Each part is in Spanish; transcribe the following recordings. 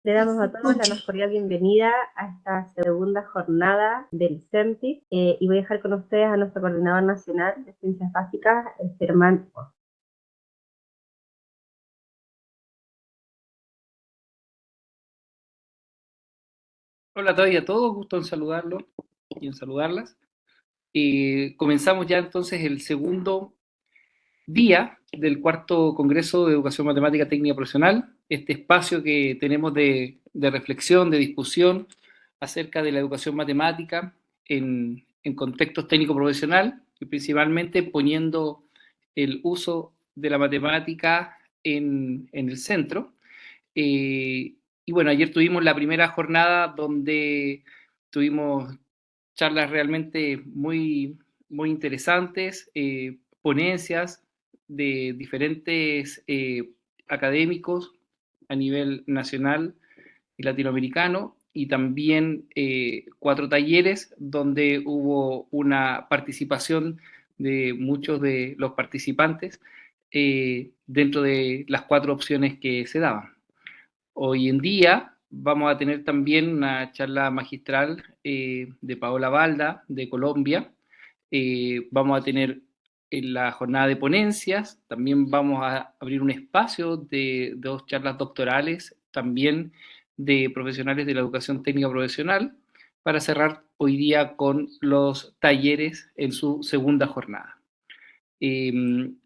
Le damos a todos la más cordial bienvenida a esta segunda jornada del CEMTI y voy a dejar con ustedes a nuestro coordinador nacional de Ciencias Básicas, Germán. Hola todavía a todos, gusto en saludarlos y en saludarlas. Comenzamos ya entonces el segundo día del cuarto Congreso de Educación Matemática Técnica Profesional, este espacio que tenemos de reflexión, de discusión acerca de la educación matemática en contextos técnico-profesional y principalmente poniendo el uso de la matemática en el centro. Y bueno, ayer tuvimos la primera jornada donde tuvimos charlas realmente muy interesantes, ponencias de diferentes académicos a nivel nacional y latinoamericano, y también 4 talleres donde hubo una participación de muchos de los participantes dentro de las 4 opciones que se daban. Hoy en día vamos a tener también una charla magistral de Paola Balda, de Colombia. Vamos a tener en la jornada de ponencias, también vamos a abrir un espacio de 2 charlas doctorales, también de profesionales de la educación técnica profesional, para cerrar hoy día con los talleres en su segunda jornada. Sí,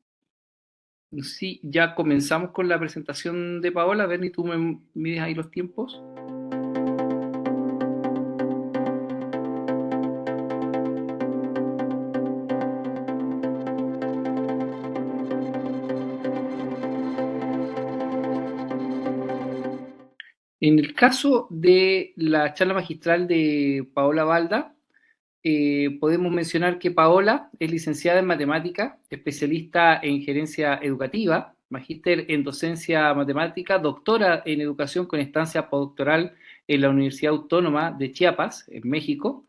ya comenzamos con la presentación de Paola. Berni, ¿tú me mides ahí los tiempos? En el caso de la charla magistral de Paola Balda, podemos mencionar que Paola es licenciada en matemática, especialista en gerencia educativa, magíster en docencia matemática, doctora en educación con estancia postdoctoral en la Universidad Autónoma de Chiapas, en México.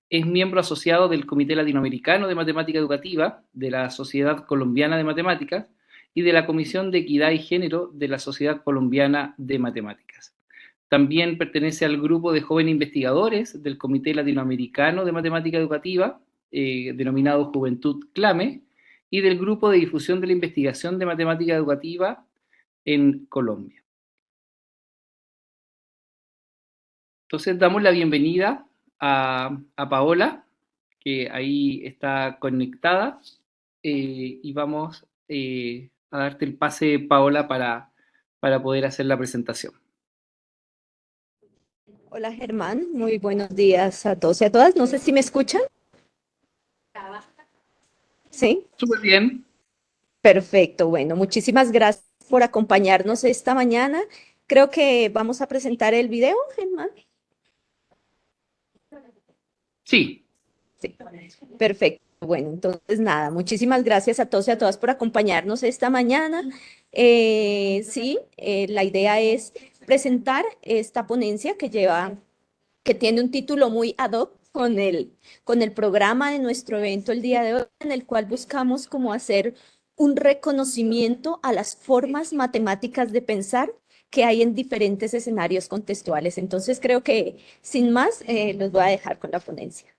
Es miembro asociado del Comité Latinoamericano de Matemática Educativa, de la Sociedad Colombiana de Matemáticas y de la Comisión de Equidad y Género de la Sociedad Colombiana de Matemáticas. También pertenece al grupo de jóvenes investigadores del Comité Latinoamericano de Matemática Educativa, denominado Juventud Clame, y del grupo de difusión de la investigación de matemática educativa en Colombia. Entonces damos la bienvenida a Paola, que ahí está conectada, y vamos a darte el pase, Paola, para poder hacer la presentación. Hola Germán, muy buenos días a todos y a todas. No sé si me escuchan. Sí, Súper bien. perfecto. Bueno, muchísimas gracias por acompañarnos esta mañana. Creo que vamos a presentar el video, Germán. Sí, Sí, perfecto. Bueno, entonces nada, muchísimas gracias a todos y a todas por acompañarnos esta mañana. La idea es presentar esta ponencia que tiene un título muy ad hoc con el programa de nuestro evento el día de hoy, en el cual buscamos como hacer un reconocimiento a las formas matemáticas de pensar que hay en diferentes escenarios contextuales. Entonces creo que sin más, los voy a dejar con la ponencia.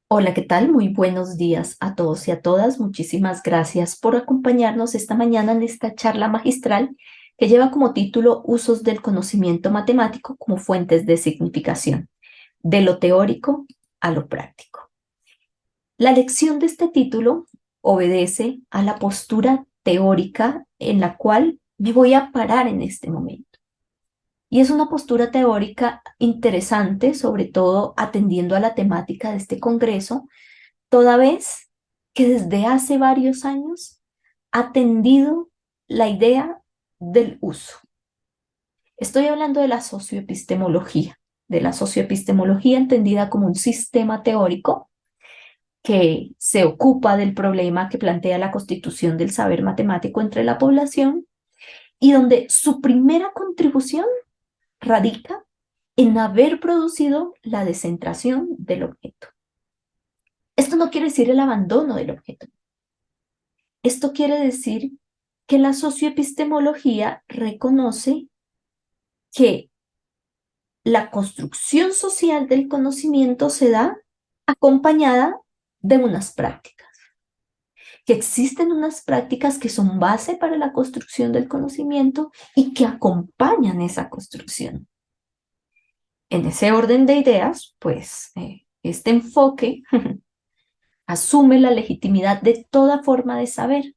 Hola, ¿qué tal? Muy buenos días a todos y a todas. Muchísimas gracias por acompañarnos esta mañana en esta charla magistral que lleva como título Usos del conocimiento matemático como fuentes de significación, de lo teórico a lo práctico. La elección de este título obedece a la postura teórica en la cual me voy a parar en este momento. Y es una postura teórica interesante, sobre todo atendiendo a la temática de este congreso, toda vez que desde hace varios años ha tendido la idea del uso. Estoy hablando de la socioepistemología entendida como un sistema teórico que se ocupa del problema que plantea la constitución del saber matemático entre la población y donde su primera contribución radica en haber producido la descentración del objeto. Esto no quiere decir el abandono del objeto. Esto quiere decir que la socioepistemología reconoce que la construcción social del conocimiento se da acompañada de unas prácticas, que existen unas prácticas que son base para la construcción del conocimiento y que acompañan esa construcción. En ese orden de ideas, pues, este enfoque asume la legitimidad de toda forma de saber,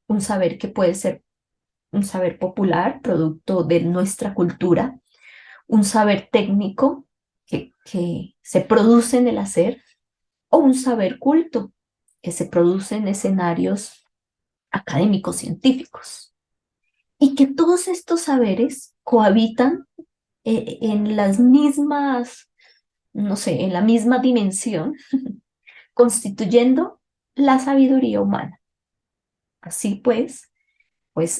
un saber que puede ser un saber popular, producto de nuestra cultura, un saber técnico que se produce en el hacer, o un saber culto que se produce en escenarios académicos, científicos. Y que todos estos saberes cohabitan en las mismas, no sé, en la misma dimensión, constituyendo la sabiduría humana. Así pues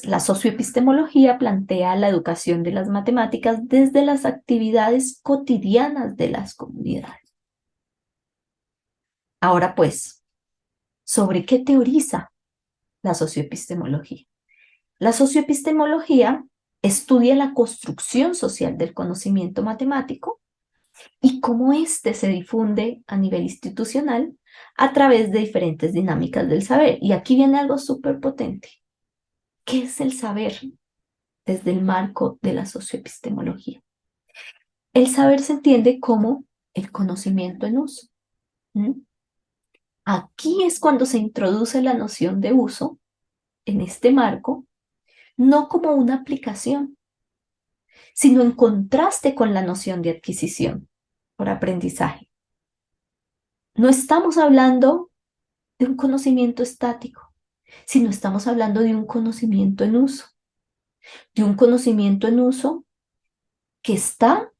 la socioepistemología plantea la educación de las matemáticas desde las actividades cotidianas de las comunidades. Ahora pues, ¿sobre qué teoriza la socioepistemología? La socioepistemología estudia la construcción social del conocimiento matemático y cómo éste se difunde a nivel institucional a través de diferentes dinámicas del saber. Y aquí viene algo súper potente. ¿Qué es el saber desde el marco de la socioepistemología? El saber se entiende como el conocimiento en uso. Aquí es cuando se introduce la noción de uso en este marco, no como una aplicación, sino en contraste con la noción de adquisición por aprendizaje. No estamos hablando de un conocimiento estático, sino estamos hablando de un conocimiento en uso, de un conocimiento en uso que está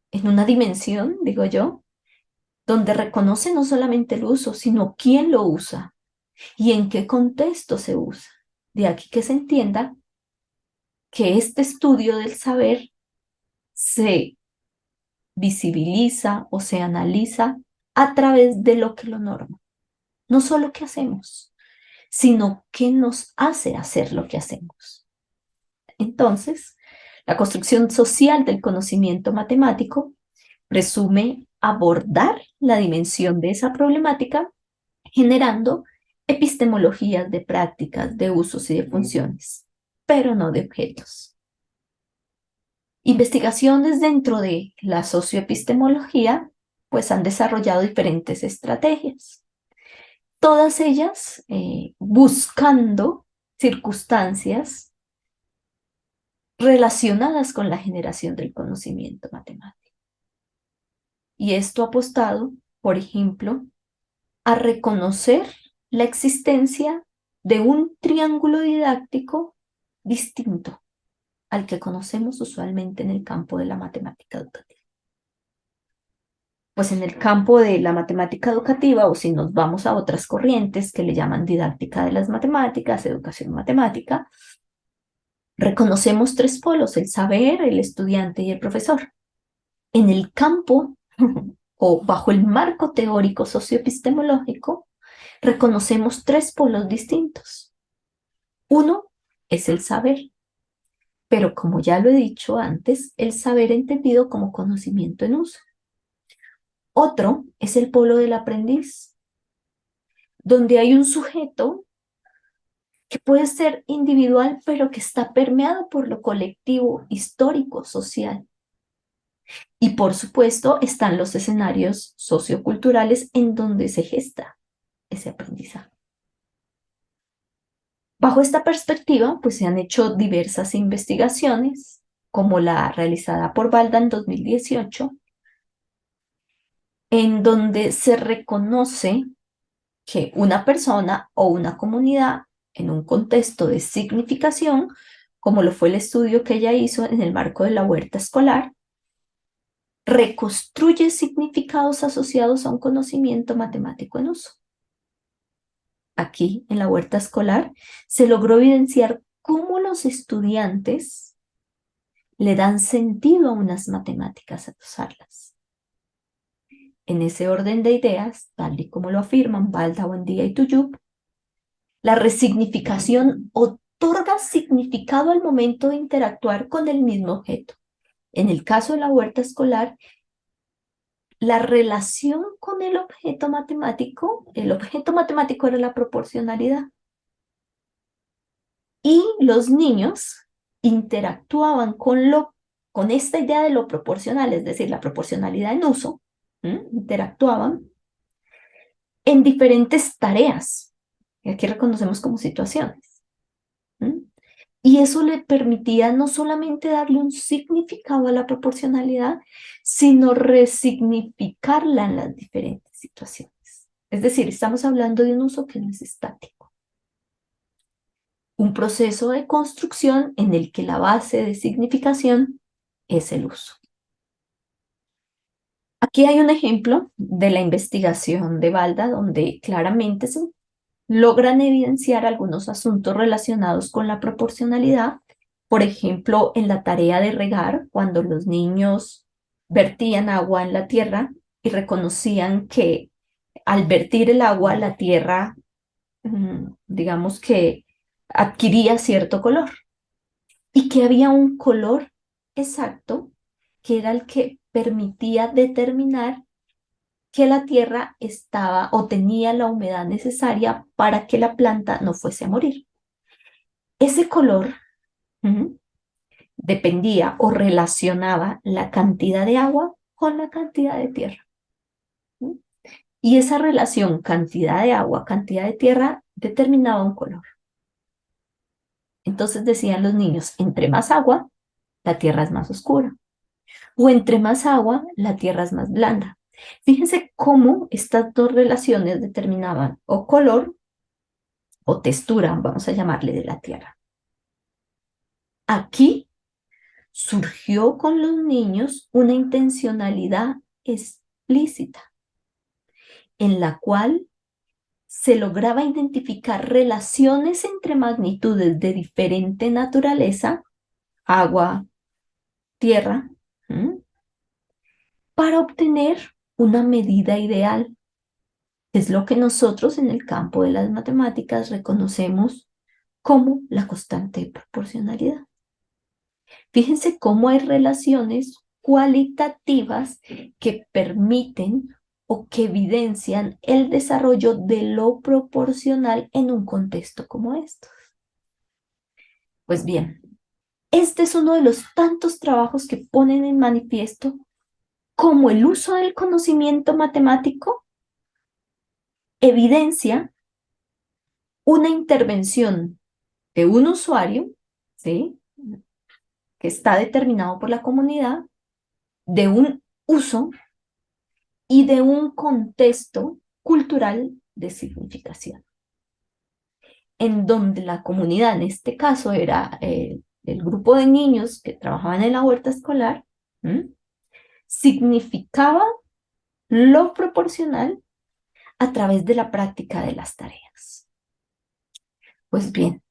en una dimensión, digo yo, donde reconoce no solamente el uso, sino quién lo usa y en qué contexto se usa. De aquí que se entienda que este estudio del saber se visibiliza o se analiza a través de lo que lo norma. No solo qué hacemos, sino qué nos hace hacer lo que hacemos. Entonces, la construcción social del conocimiento matemático presume abordar la dimensión de esa problemática generando epistemologías de prácticas, de usos y de funciones, pero no de objetos. Investigaciones dentro de la socioepistemología pues han desarrollado diferentes estrategias, todas ellas buscando circunstancias relacionadas con la generación del conocimiento matemático. Y esto ha apostado, por ejemplo, a reconocer la existencia de un triángulo didáctico distinto al que conocemos usualmente en el campo de la matemática educativa. Pues en el campo de la matemática educativa, o si nos vamos a otras corrientes que le llaman didáctica de las matemáticas, educación matemática, reconocemos tres polos: el saber, el estudiante y el profesor. En el campo o bajo el marco teórico socioepistemológico, reconocemos tres polos distintos. Uno es el saber, pero como ya lo he dicho antes, el saber entendido como conocimiento en uso. Otro es el polo del aprendiz, donde hay un sujeto que puede ser individual, pero que está permeado por lo colectivo, histórico, social. Y por supuesto están los escenarios socioculturales en donde se gesta ese aprendizaje. Bajo esta perspectiva, pues se han hecho diversas investigaciones, como la realizada por Balda en 2018, en donde se reconoce que una persona o una comunidad en un contexto de significación, como lo fue el estudio que ella hizo en el marco de la huerta escolar, reconstruye significados asociados a un conocimiento matemático en uso. aquí en la huerta escolar, se logró evidenciar cómo los estudiantes le dan sentido a unas matemáticas al usarlas. En ese orden de ideas, tal y como lo afirman Balda, Buendía y Tuyup, la resignificación otorga significado al momento de interactuar con el mismo objeto. En el caso de la huerta escolar, la relación con el objeto matemático era la proporcionalidad. Y los niños interactuaban con esta idea de lo proporcional, es decir, la proporcionalidad en uso, interactuaban en diferentes tareas, que aquí reconocemos como situaciones. Y eso le permitía no solamente darle un significado a la proporcionalidad, sino resignificarla en las diferentes situaciones. Es decir, estamos hablando de un uso que no es estático. Un proceso de construcción en el que la base de significación es el uso. Aquí hay un ejemplo de la investigación de Balda, donde claramente se logran evidenciar algunos asuntos relacionados con la proporcionalidad. Por ejemplo, en la tarea de regar, cuando los niños vertían agua en la tierra y reconocían que al vertir el agua, la tierra, digamos que adquiría cierto color y que había un color exacto que era el que permitía determinar que la tierra estaba o tenía la humedad necesaria para que la planta no fuese a morir. Ese color dependía o relacionaba la cantidad de agua con la cantidad de tierra. Y esa relación cantidad de agua, cantidad de tierra, determinaba un color. Entonces decían los niños, entre más agua, la tierra es más oscura. O entre más agua, la tierra es más blanda. Fíjense cómo estas dos relaciones determinaban o color o textura, vamos a llamarle, de la tierra. Aquí surgió con los niños una intencionalidad explícita en la cual se lograba identificar relaciones entre magnitudes de diferente naturaleza, agua, tierra, para obtener una medida ideal. Es lo que nosotros en el campo de las matemáticas reconocemos como la constante de proporcionalidad. Fíjense cómo hay relaciones cualitativas que permiten o que evidencian el desarrollo de lo proporcional en un contexto como este. Pues bien, este es uno de los tantos trabajos que ponen en manifiesto cómo el uso del conocimiento matemático evidencia una intervención de un usuario, ¿sí?, que está determinado por la comunidad, de un uso y de un contexto cultural de significación, en donde la comunidad, en este caso era el grupo de niños que trabajaban en la huerta escolar, significaba lo proporcional a través de la práctica de las tareas. Pues bien,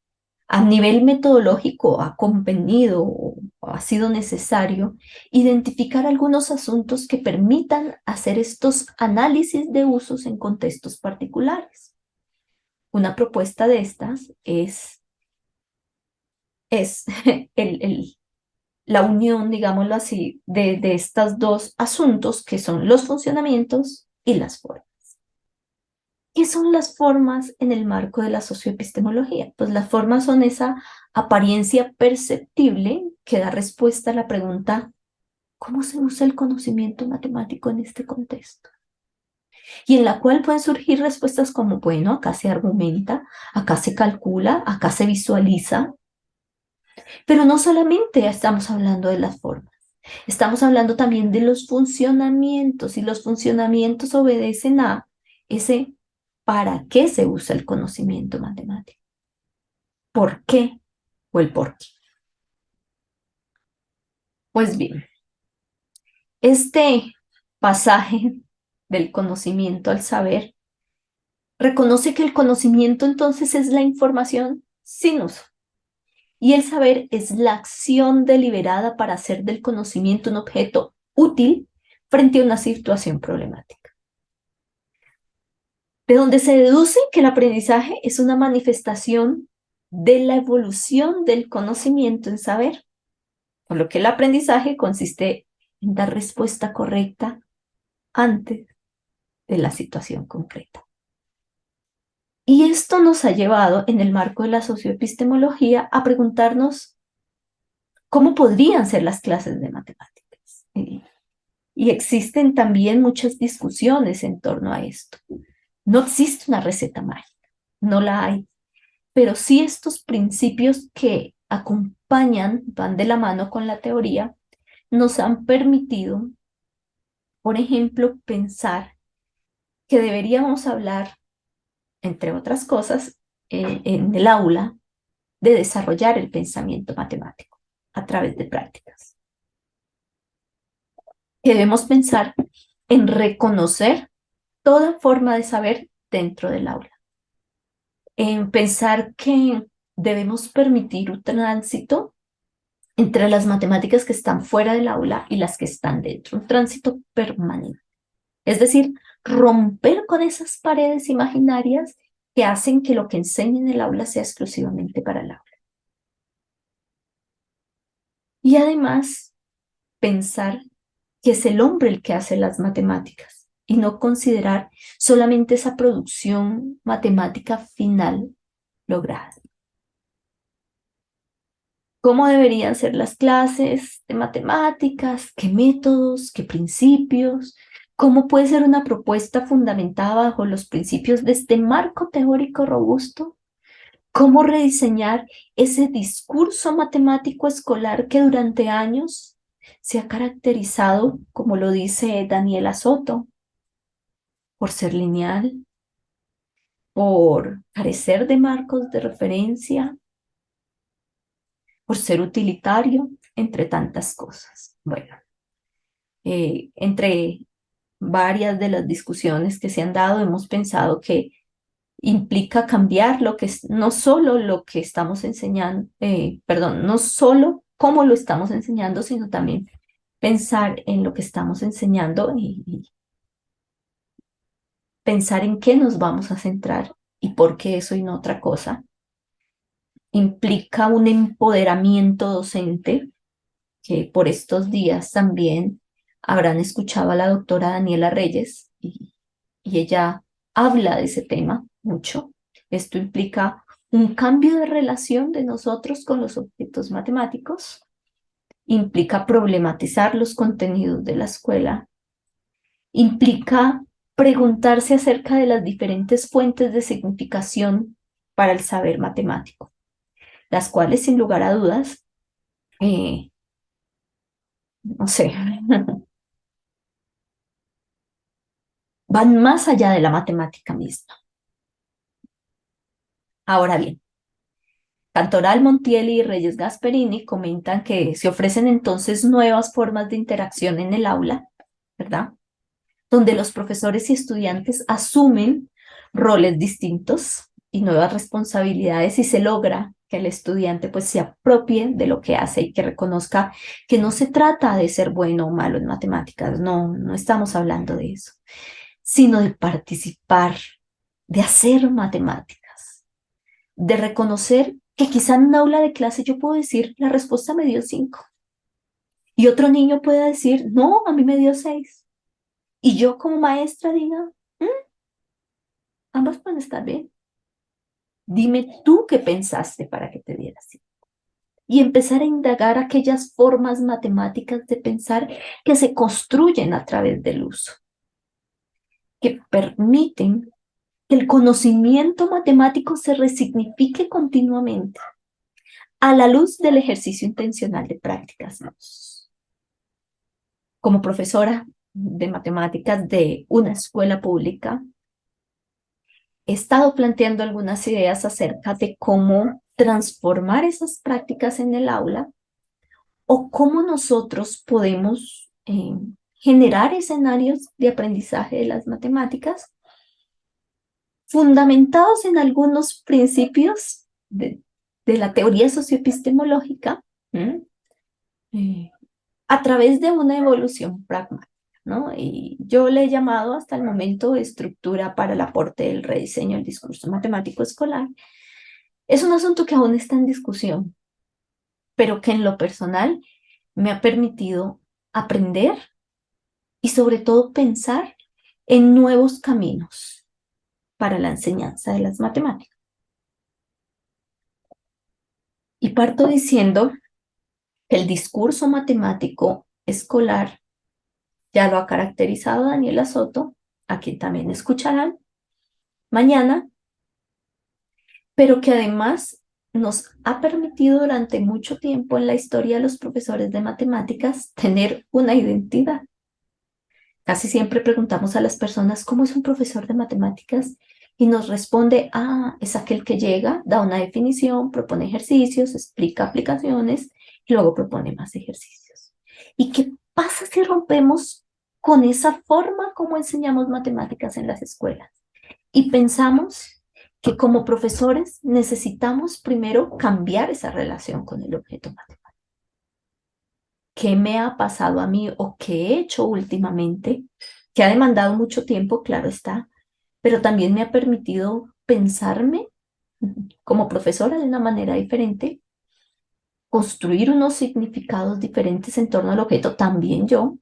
a nivel metodológico ha convenido o ha sido necesario identificar algunos asuntos que permitan hacer estos análisis de usos en contextos particulares. Una propuesta de estas es la unión, digámoslo así, de estos dos asuntos que son los funcionamientos y las formas. ¿Qué son las formas en el marco de la socioepistemología? Pues las formas son esa apariencia perceptible que da respuesta a la pregunta, ¿cómo se usa el conocimiento matemático en este contexto? Y en la cual pueden surgir respuestas como, bueno, acá se argumenta, acá se calcula, acá se visualiza. Pero no solamente estamos hablando de las formas, estamos hablando también de los funcionamientos, y los funcionamientos obedecen a ese para qué se usa el conocimiento matemático, por qué o el por qué. Pues bien, este pasaje del conocimiento al saber reconoce que el conocimiento entonces es la información sin uso. Y el saber es la acción deliberada para hacer del conocimiento un objeto útil frente a una situación problemática. De donde se deduce que el aprendizaje es una manifestación de la evolución del conocimiento en saber, por lo que el aprendizaje consiste en dar respuesta correcta antes de la situación concreta. Y esto nos ha llevado, en el marco de la socioepistemología, a preguntarnos cómo podrían ser las clases de matemáticas. Y existen también muchas discusiones en torno a esto. No existe una receta mágica, no la hay, pero sí estos principios que acompañan, van de la mano con la teoría, nos han permitido, por ejemplo, pensar que deberíamos hablar, entre otras cosas, en el aula, de desarrollar el pensamiento matemático a través de prácticas. Que debemos pensar en reconocer toda forma de saber dentro del aula. En pensar que debemos permitir un tránsito entre las matemáticas que están fuera del aula y las que están dentro, un tránsito permanente. Es decir, romper con esas paredes imaginarias que hacen que lo que enseñe en el aula sea exclusivamente para el aula. Y además, pensar que es el hombre el que hace las matemáticas y no considerar solamente esa producción matemática final lograda. ¿Cómo deberían ser las clases de matemáticas? ¿Qué métodos? ¿Qué principios? ¿Cómo puede ser una propuesta fundamentada bajo los principios de este marco teórico robusto? ¿Cómo rediseñar ese discurso matemático escolar que durante años se ha caracterizado, como lo dice Daniela Soto, por ser lineal, por carecer de marcos de referencia, por ser utilitario, entre tantas cosas? Bueno, entre varias de las discusiones que se han dado, hemos pensado que implica cambiar lo que es, no solo lo que estamos enseñando, no solo cómo lo estamos enseñando, sino también pensar en lo que estamos enseñando y pensar en qué nos vamos a centrar y por qué eso y no otra cosa. Implica un empoderamiento docente que por estos días también habrán escuchado a la doctora Daniela Reyes y ella habla de ese tema mucho. Esto implica un cambio de relación de nosotros con los objetos matemáticos, implica problematizar los contenidos de la escuela, implica preguntarse acerca de las diferentes fuentes de significación para el saber matemático, las cuales sin lugar a dudas, no sé, van más allá de la matemática misma. Ahora bien, Cantoral, Montiel y Reyes Gasperini comentan que se ofrecen entonces nuevas formas de interacción en el aula, ¿verdad? Donde los profesores y estudiantes asumen roles distintos y nuevas responsabilidades y se logra que el estudiante pues se apropie de lo que hace y que reconozca que no se trata de ser bueno o malo en matemáticas, no estamos hablando de eso, sino de participar, de hacer matemáticas, de reconocer que quizá en un aula de clase yo puedo decir, la respuesta me dio 5. Y otro niño pueda decir, no, a mí me dio 6. Y yo como maestra diga, ambas pueden estar bien. Dime tú qué pensaste para que te diera 5. Y empezar a indagar aquellas formas matemáticas de pensar que se construyen a través del uso, que permiten que el conocimiento matemático se resignifique continuamente a la luz del ejercicio intencional de prácticas. Como profesora de matemáticas de una escuela pública, he estado planteando algunas ideas acerca de cómo transformar esas prácticas en el aula o cómo nosotros podemos generar escenarios de aprendizaje de las matemáticas fundamentados en algunos principios de la teoría socioepistemológica, a través de una evolución pragmática, ¿no? Y yo le he llamado hasta el momento estructura para el aporte del rediseño del discurso matemático escolar. Es un asunto que aún está en discusión, pero que en lo personal me ha permitido aprender y sobre todo pensar en nuevos caminos para la enseñanza de las matemáticas. Y parto diciendo que el discurso matemático escolar ya lo ha caracterizado Daniela Soto, a quien también escucharán mañana, pero que además nos ha permitido durante mucho tiempo en la historia de los profesores de matemáticas tener una identidad. Casi siempre preguntamos a las personas cómo es un profesor de matemáticas y nos responde, es aquel que llega, da una definición, propone ejercicios, explica aplicaciones y luego propone más ejercicios. ¿Y qué pasa si rompemos con esa forma como enseñamos matemáticas en las escuelas? Y pensamos que como profesores necesitamos primero cambiar esa relación con el objeto matemático. ¿Qué me ha pasado a mí o qué he hecho últimamente? Que ha demandado mucho tiempo, claro está, pero también me ha permitido pensarme como profesora de una manera diferente, construir unos significados diferentes en torno al objeto, también yo,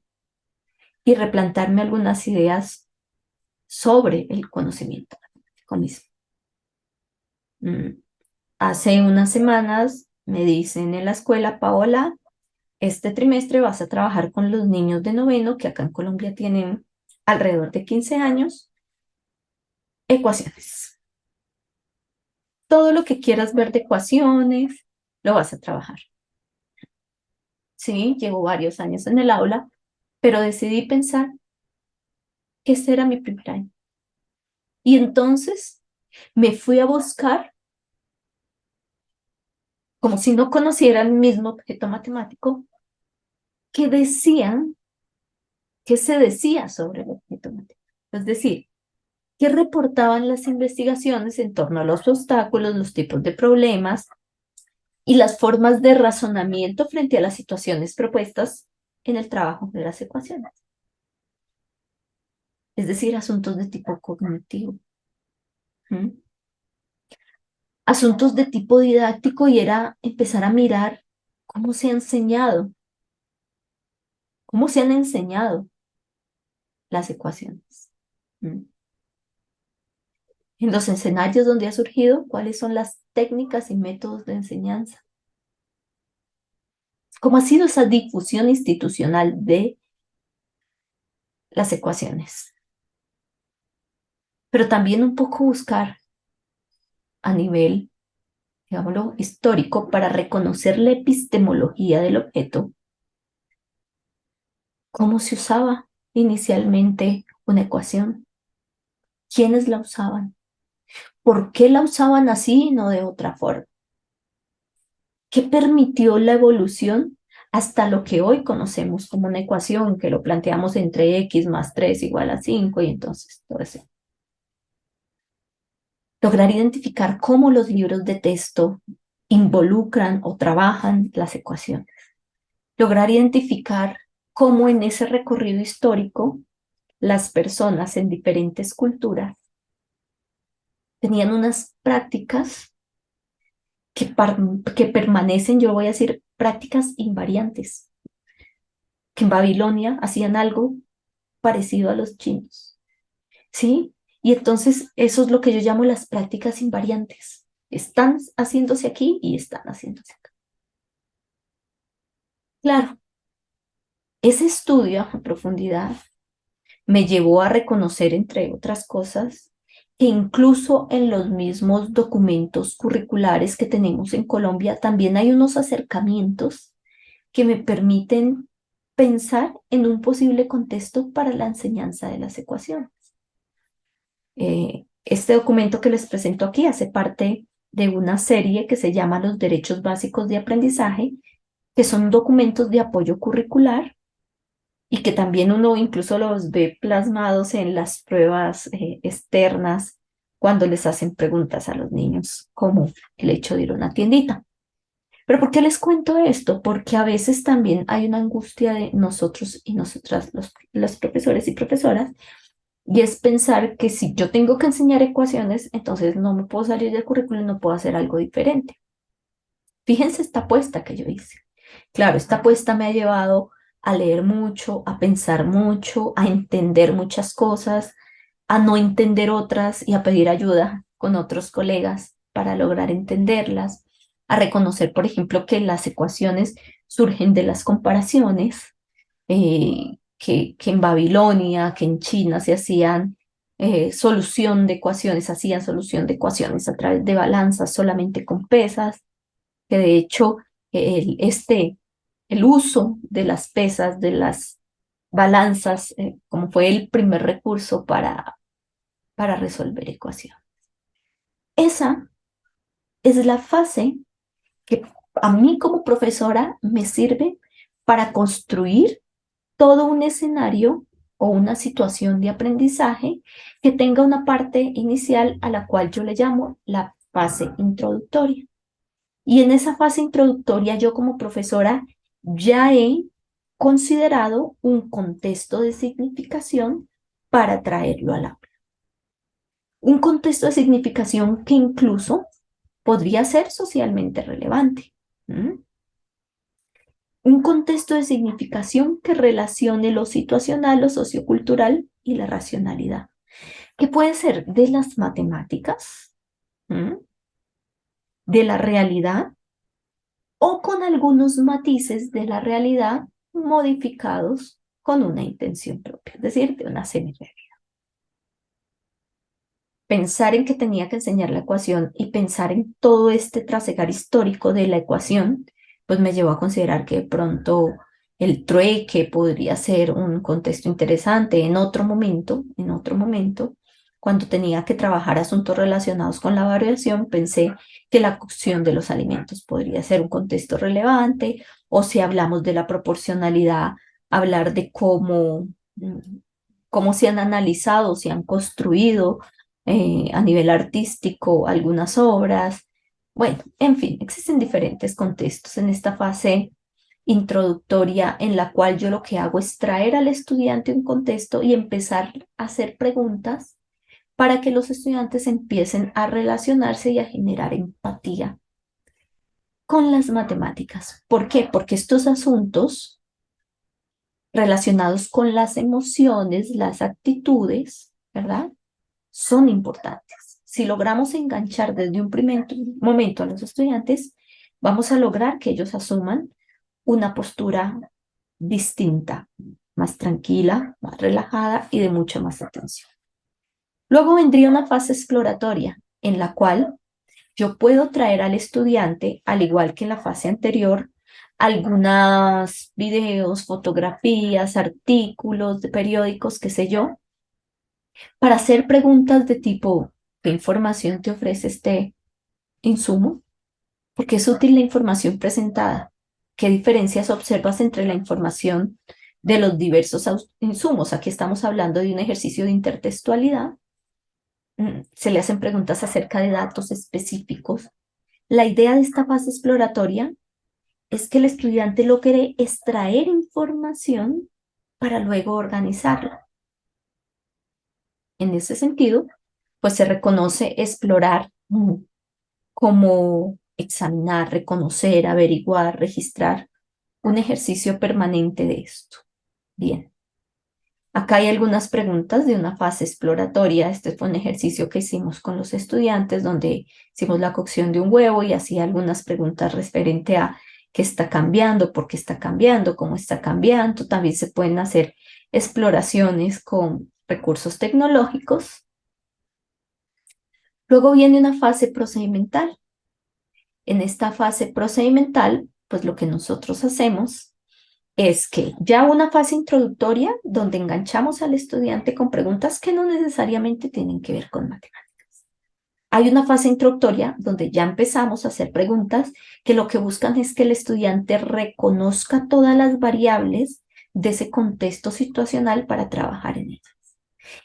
y replantearme algunas ideas sobre el conocimiento matemático mismo. Hace unas semanas me dicen en la escuela, Paola, este trimestre vas a trabajar con los niños de noveno, que acá en Colombia tienen alrededor de 15 años, ecuaciones. Todo lo que quieras ver de ecuaciones, lo vas a trabajar. Sí, llevo varios años en el aula, pero decidí pensar que este era mi primer año. Y entonces me fui a buscar, como si no conociera el mismo objeto matemático, qué decían, qué se decía sobre el objeto matemático. Es decir, qué reportaban las investigaciones en torno a los obstáculos, los tipos de problemas y las formas de razonamiento frente a las situaciones propuestas en el trabajo de las ecuaciones. Es decir, asuntos de tipo cognitivo. Asuntos de tipo didáctico, y era empezar a mirar cómo se ha enseñado, cómo se han enseñado las ecuaciones. En los escenarios donde ha surgido, cuáles son las técnicas y métodos de enseñanza. ¿Cómo ha sido esa difusión institucional de las ecuaciones? Pero también un poco buscar a nivel, digámoslo, histórico, para reconocer la epistemología del objeto, cómo se usaba inicialmente una ecuación, quiénes la usaban, por qué la usaban así y no de otra forma, qué permitió la evolución hasta lo que hoy conocemos como una ecuación, que lo planteamos entre x más 3 igual a 5 y entonces todo eso. Lograr identificar cómo los libros de texto involucran o trabajan las ecuaciones. Lograr identificar cómo en ese recorrido histórico las personas en diferentes culturas tenían unas prácticas que permanecen, yo voy a decir, prácticas invariantes, que en Babilonia hacían algo parecido a los chinos, ¿sí? Y entonces eso es lo que yo llamo las prácticas invariantes. Están haciéndose aquí y están haciéndose acá. Claro, ese estudio a profundidad me llevó a reconocer, entre otras cosas, que incluso en los mismos documentos curriculares que tenemos en Colombia también hay unos acercamientos que me permiten pensar en un posible contexto para la enseñanza de las ecuaciones. Este documento que les presento aquí hace parte de una serie que se llama Los Derechos Básicos de Aprendizaje, que son documentos de apoyo curricular y que también uno incluso los ve plasmados en las pruebas externas cuando les hacen preguntas a los niños, como el hecho de ir a una tiendita. ¿Pero por qué les cuento esto? Porque a veces también hay una angustia de nosotros y nosotras, los profesores y profesoras, y es pensar que si yo tengo que enseñar ecuaciones, entonces no me puedo salir del currículum, no puedo hacer algo diferente. Fíjense esta apuesta que yo hice. Claro, esta apuesta me ha llevado a leer mucho, a pensar mucho, a entender muchas cosas, a no entender otras y a pedir ayuda con otros colegas para lograr entenderlas, a reconocer, por ejemplo, que las ecuaciones surgen de las comparaciones, que en Babilonia, que en China se hacían solución de ecuaciones, hacían solución de ecuaciones a través de balanzas solamente con pesas, que de hecho el uso de las pesas, de las balanzas, como fue el primer recurso para resolver ecuaciones. Esa es la fase que a mí como profesora me sirve para construir todo un escenario o una situación de aprendizaje que tenga una parte inicial a la cual yo le llamo la fase introductoria. Y en esa fase introductoria yo como profesora ya he considerado un contexto de significación para traerlo al aula. Un contexto de significación que incluso podría ser socialmente relevante. Un contexto de significación que relacione lo situacional, lo sociocultural y la racionalidad, que puede ser de las matemáticas, de la realidad, o con algunos matices de la realidad modificados con una intención propia, es decir, de una semirealidad. Pensar en que tenía que enseñar la ecuación y pensar en todo este trasegar histórico de la ecuación, pues me llevó a considerar que de pronto el trueque podría ser un contexto interesante en otro momento, cuando tenía que trabajar asuntos relacionados con la variación, pensé que la cocción de los alimentos podría ser un contexto relevante, o si hablamos de la proporcionalidad, hablar de cómo se han analizado, se han construido a nivel artístico algunas obras. Bueno, en fin, existen diferentes contextos en esta fase introductoria en la cual yo lo que hago es traer al estudiante un contexto y empezar a hacer preguntas para que los estudiantes empiecen a relacionarse y a generar empatía con las matemáticas. ¿Por qué? Porque estos asuntos relacionados con las emociones, las actitudes, ¿verdad? Son importantes. Si logramos enganchar desde un primer momento a los estudiantes, vamos a lograr que ellos asuman una postura distinta, más tranquila, más relajada y de mucha más atención. Luego vendría una fase exploratoria en la cual yo puedo traer al estudiante, al igual que en la fase anterior, algunos videos, fotografías, artículos de periódicos, qué sé yo, para hacer preguntas de tipo, ¿qué información te ofrece este insumo? ¿Por qué es útil la información presentada? ¿Qué diferencias observas entre la información de los diversos insumos? Aquí estamos hablando de un ejercicio de intertextualidad. Se le hacen preguntas acerca de datos específicos. La idea de esta fase exploratoria es que el estudiante logre extraer información para luego organizarla. En ese sentido, pues se reconoce explorar como examinar, reconocer, averiguar, registrar, un ejercicio permanente de esto. Bien. Acá hay algunas preguntas de una fase exploratoria. Este fue un ejercicio que hicimos con los estudiantes donde hicimos la cocción de un huevo y hacía algunas preguntas referente a qué está cambiando, por qué está cambiando, cómo está cambiando. También se pueden hacer exploraciones con recursos tecnológicos. Luego viene una fase procedimental. En esta fase procedimental, pues lo que nosotros hacemos es que ya una fase introductoria donde enganchamos al estudiante con preguntas que no necesariamente tienen que ver con matemáticas. Hay una fase introductoria donde ya empezamos a hacer preguntas que lo que buscan es que el estudiante reconozca todas las variables de ese contexto situacional para trabajar en ellas.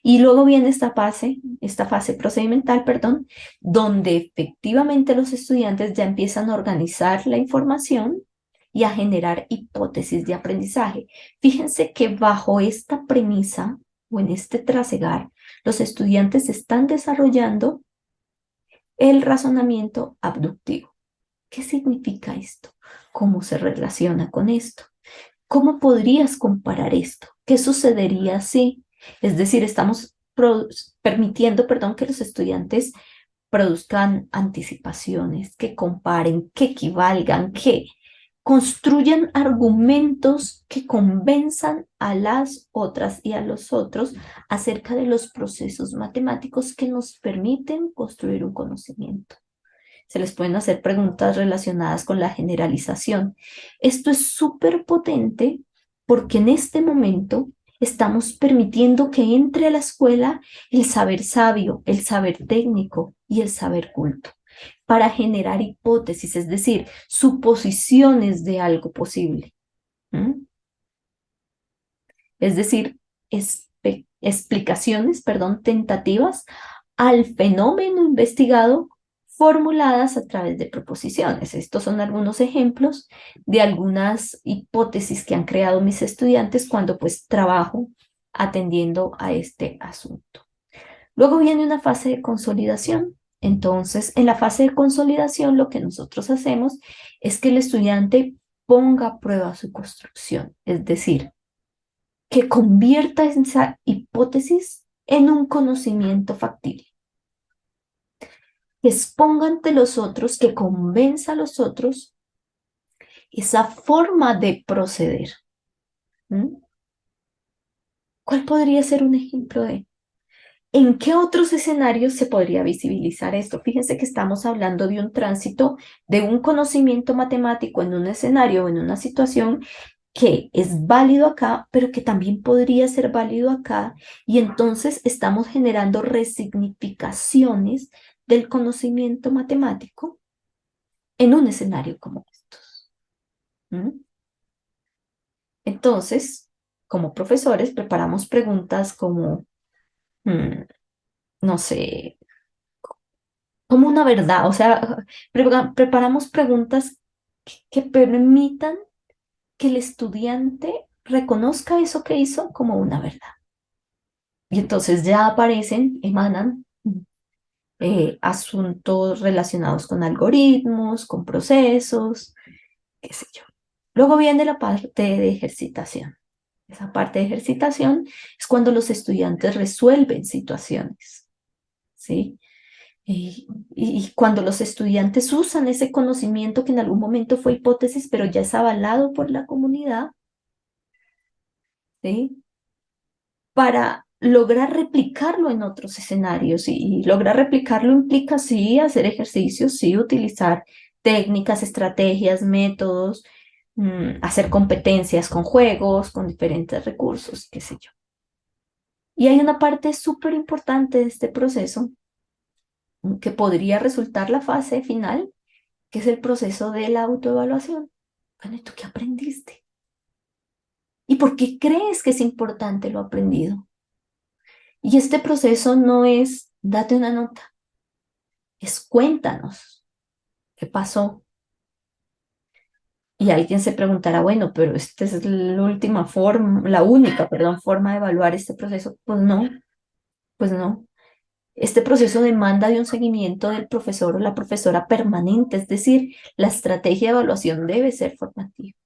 Y luego viene esta fase procedimental, perdón, donde efectivamente los estudiantes ya empiezan a organizar la información y a generar hipótesis de aprendizaje. Fíjense que bajo esta premisa o en este trasegar, los estudiantes están desarrollando el razonamiento abductivo. ¿Qué significa esto? ¿Cómo se relaciona con esto? ¿Cómo podrías comparar esto? ¿Qué sucedería si? Es decir, estamos permitiendo, perdón, que los estudiantes produzcan anticipaciones, que comparen, que equivalgan, que construyan argumentos que convenzan a las otras y a los otros acerca de los procesos matemáticos que nos permiten construir un conocimiento. Se les pueden hacer preguntas relacionadas con la generalización. Esto es súper potente porque en este momento estamos permitiendo que entre a la escuela el saber sabio, el saber técnico y el saber culto para generar hipótesis, es decir, suposiciones de algo posible. Es decir, explicaciones, perdón, tentativas al fenómeno investigado formuladas a través de proposiciones. Estos son algunos ejemplos de algunas hipótesis que han creado mis estudiantes cuando pues trabajo atendiendo a este asunto. Luego viene una fase de consolidación. Entonces, en la fase de consolidación lo que nosotros hacemos es que el estudiante ponga a prueba su construcción, es decir, que convierta esa hipótesis en un conocimiento factible. Que exponga ante los otros, que convenza a los otros esa forma de proceder. ¿Cuál podría ser un ejemplo de? ¿En qué otros escenarios se podría visibilizar esto? Fíjense que estamos hablando de un tránsito de un conocimiento matemático en un escenario o en una situación que es válido acá, pero que también podría ser válido acá, y entonces estamos generando resignificaciones del conocimiento matemático en un escenario como estos. Entonces, como profesores, preparamos preguntas como, no sé, como una verdad, o sea, preparamos preguntas que permitan que el estudiante reconozca eso que hizo como una verdad. Y entonces ya emanan asuntos relacionados con algoritmos, con procesos, qué sé yo. Luego viene la parte de ejercitación. Esa parte de ejercitación es cuando los estudiantes resuelven situaciones, ¿sí? Y cuando los estudiantes usan ese conocimiento que en algún momento fue hipótesis, pero ya es avalado por la comunidad, ¿sí? Para lograr replicarlo en otros escenarios. Y lograr replicarlo implica, sí, hacer ejercicios, sí, utilizar técnicas, estrategias, métodos, hacer competencias con juegos, con diferentes recursos, qué sé yo. Y hay una parte súper importante de este proceso que podría resultar la fase final, que es el proceso de la autoevaluación. Bueno, ¿y tú qué aprendiste? ¿Y por qué crees que es importante lo aprendido? Y este proceso no es date una nota, es cuéntanos qué pasó. Y alguien se preguntará, bueno, pero esta es la única forma de evaluar este proceso. Pues no, pues no. Este proceso demanda de un seguimiento del profesor o la profesora permanente, es decir, la estrategia de evaluación debe ser formativa.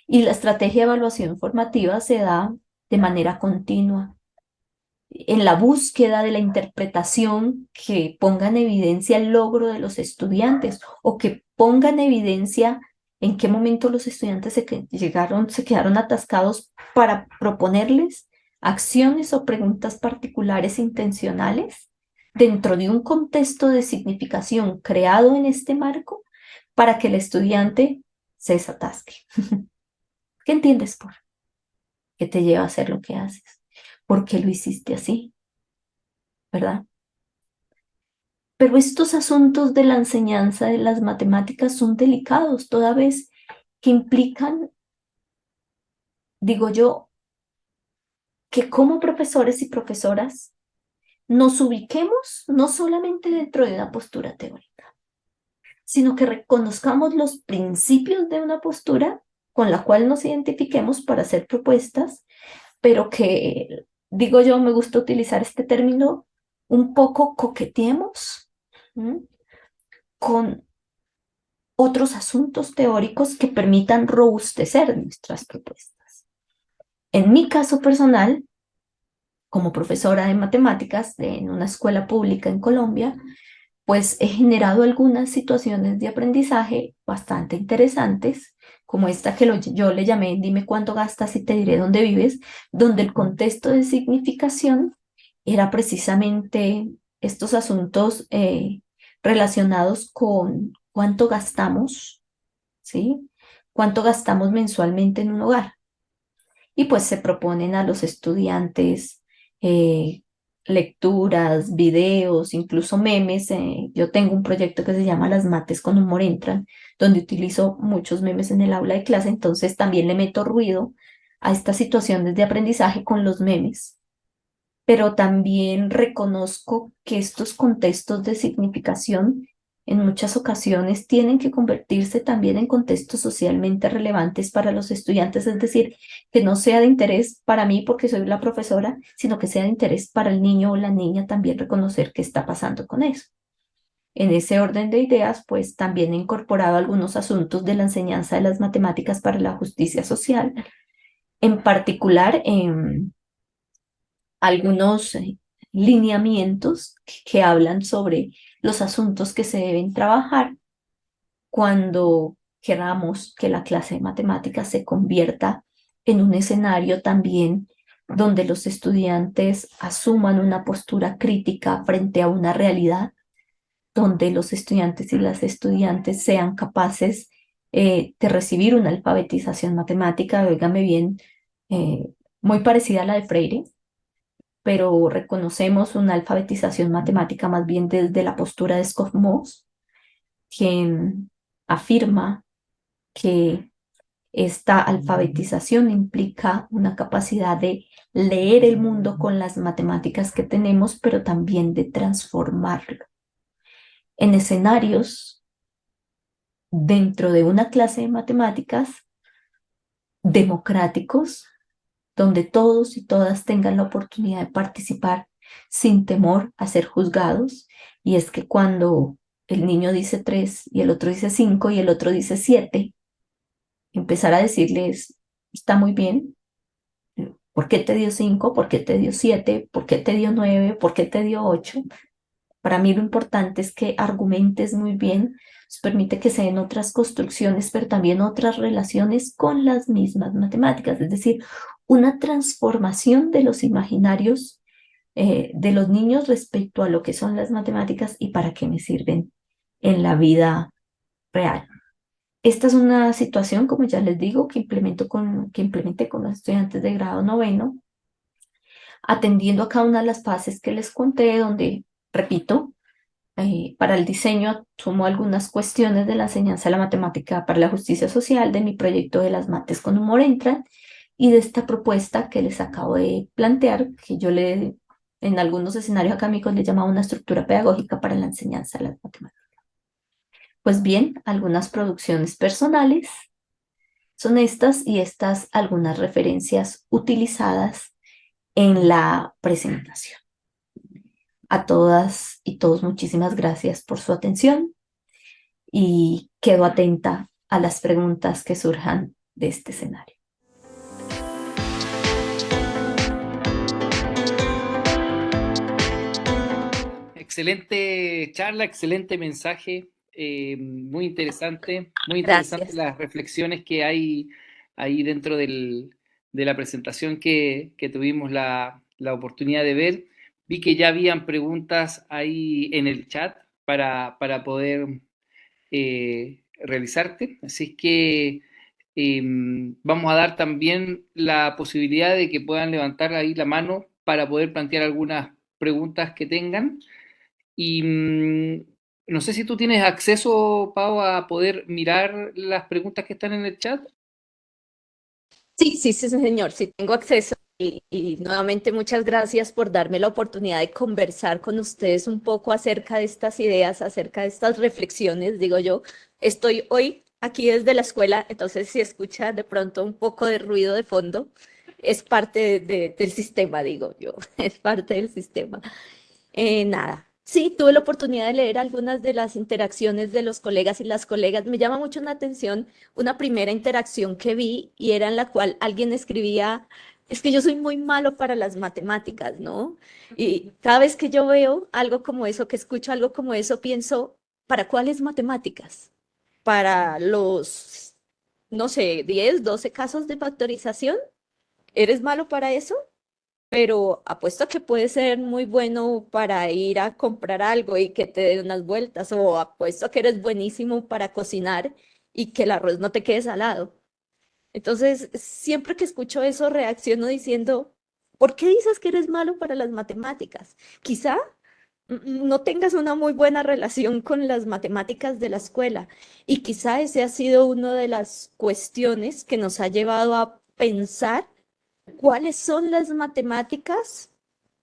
Y la estrategia de evaluación formativa se da de manera continua, en la búsqueda de la interpretación que ponga en evidencia el logro de los estudiantes o que ponga en evidencia en qué momento los estudiantes se quedaron atascados para proponerles acciones o preguntas particulares intencionales dentro de un contexto de significación creado en este marco para que el estudiante se desatasque. ¿Qué entiendes por qué te lleva a hacer lo que haces? ¿Por qué lo hiciste así? ¿Verdad? Pero estos asuntos de la enseñanza de las matemáticas son delicados, toda vez que implican, digo yo, que como profesores y profesoras nos ubiquemos no solamente dentro de una postura teórica, sino que reconozcamos los principios de una postura con la cual nos identifiquemos para hacer propuestas, pero que, digo yo, me gusta utilizar este término, un poco coqueteemos, ¿m?, con otros asuntos teóricos que permitan robustecer nuestras propuestas. En mi caso personal, como profesora de matemáticas en una escuela pública en Colombia, pues he generado algunas situaciones de aprendizaje bastante interesantes, como esta que yo le llamé Dime cuánto gastas y te diré dónde vives, donde el contexto de significación era precisamente estos asuntos relacionados con cuánto gastamos, ¿sí? Cuánto gastamos mensualmente en un hogar. Y pues se proponen a los estudiantes eh, lecturas, videos, incluso memes. Yo tengo un proyecto que se llama Las Mates con Humor Entran, donde utilizo muchos memes en el aula de clase, entonces también le meto ruido a estas situaciones de aprendizaje con los memes, pero también reconozco que estos contextos de significación en muchas ocasiones tienen que convertirse también en contextos socialmente relevantes para los estudiantes, es decir, que no sea de interés para mí porque soy la profesora, sino que sea de interés para el niño o la niña también reconocer qué está pasando con eso. En ese orden de ideas, pues también he incorporado algunos asuntos de la enseñanza de las matemáticas para la justicia social, en particular algunos lineamientos que hablan sobre los asuntos que se deben trabajar cuando queramos que la clase de matemáticas se convierta en un escenario también donde los estudiantes asuman una postura crítica frente a una realidad, donde los estudiantes y las estudiantes sean capaces de recibir una alfabetización matemática, óigame bien, muy parecida a la de Freire, pero reconocemos una alfabetización matemática más bien desde la postura de Skotmos, quien afirma que esta alfabetización implica una capacidad de leer el mundo con las matemáticas que tenemos, pero también de transformarlo en escenarios dentro de una clase de matemáticas democráticos, donde todos y todas tengan la oportunidad de participar sin temor a ser juzgados. Y es que cuando el niño dice 3 y el otro dice 5 y el otro dice 7, empezar a decirles, está muy bien, ¿por qué te dio 5? ¿Por qué te dio 7? ¿Por qué te dio 9? ¿Por qué te dio 8? Para mí lo importante es que argumentes muy bien, nos permite que se den otras construcciones, pero también otras relaciones con las mismas matemáticas, es decir, una transformación de los imaginarios de los niños respecto a lo que son las matemáticas y para qué me sirven en la vida real. Esta es una situación, como ya les digo, que implementé con los estudiantes de grado noveno, atendiendo a cada una de las fases que les conté, donde, repito, para el diseño tomo algunas cuestiones de la enseñanza de la matemática para la justicia social, de mi proyecto de las mates con humor entran y de esta propuesta que les acabo de plantear, que yo en algunos escenarios académicos le llamaba una estructura pedagógica para la enseñanza de las matemáticas. Pues bien, algunas producciones personales son estas y estas algunas referencias utilizadas en la presentación. A todas y todos muchísimas gracias por su atención y quedo atenta a las preguntas que surjan de este escenario. Excelente charla, excelente mensaje, muy interesante Gracias. las reflexiones que hay ahí dentro de la presentación que tuvimos la oportunidad de ver. Vi que ya habían preguntas ahí en el chat para poder realizarte, así es que vamos a dar también la posibilidad de que puedan levantar ahí la mano para poder plantear algunas preguntas que tengan. Y no sé si tú tienes acceso, Pau, a poder mirar las preguntas que están en el chat. Sí, señor, sí tengo acceso Y nuevamente muchas gracias por darme la oportunidad de conversar con ustedes un poco acerca de estas ideas, acerca de estas reflexiones. Digo yo, estoy hoy aquí desde la escuela, entonces si escucha de pronto un poco de ruido de fondo, es parte del sistema, digo yo, es parte del sistema. Nada. Sí, tuve la oportunidad de leer algunas de las interacciones de los colegas y las colegas. Me llama mucho la atención una primera interacción que vi y era en la cual alguien escribía, es que yo soy muy malo para las matemáticas, ¿no? Y cada vez que yo veo algo como eso, que escucho algo como eso, pienso, ¿para cuáles matemáticas? ¿Para los, no sé, 10, 12 casos de factorización? ¿Eres malo para eso? Pero apuesto que puede ser muy bueno para ir a comprar algo y que te den unas vueltas, o apuesto que eres buenísimo para cocinar y que el arroz no te quede salado. Entonces, siempre que escucho eso, reacciono diciendo, ¿por qué dices que eres malo para las matemáticas? Quizá no tengas una muy buena relación con las matemáticas de la escuela y quizá ese ha sido una de las cuestiones que nos ha llevado a pensar cuáles son las matemáticas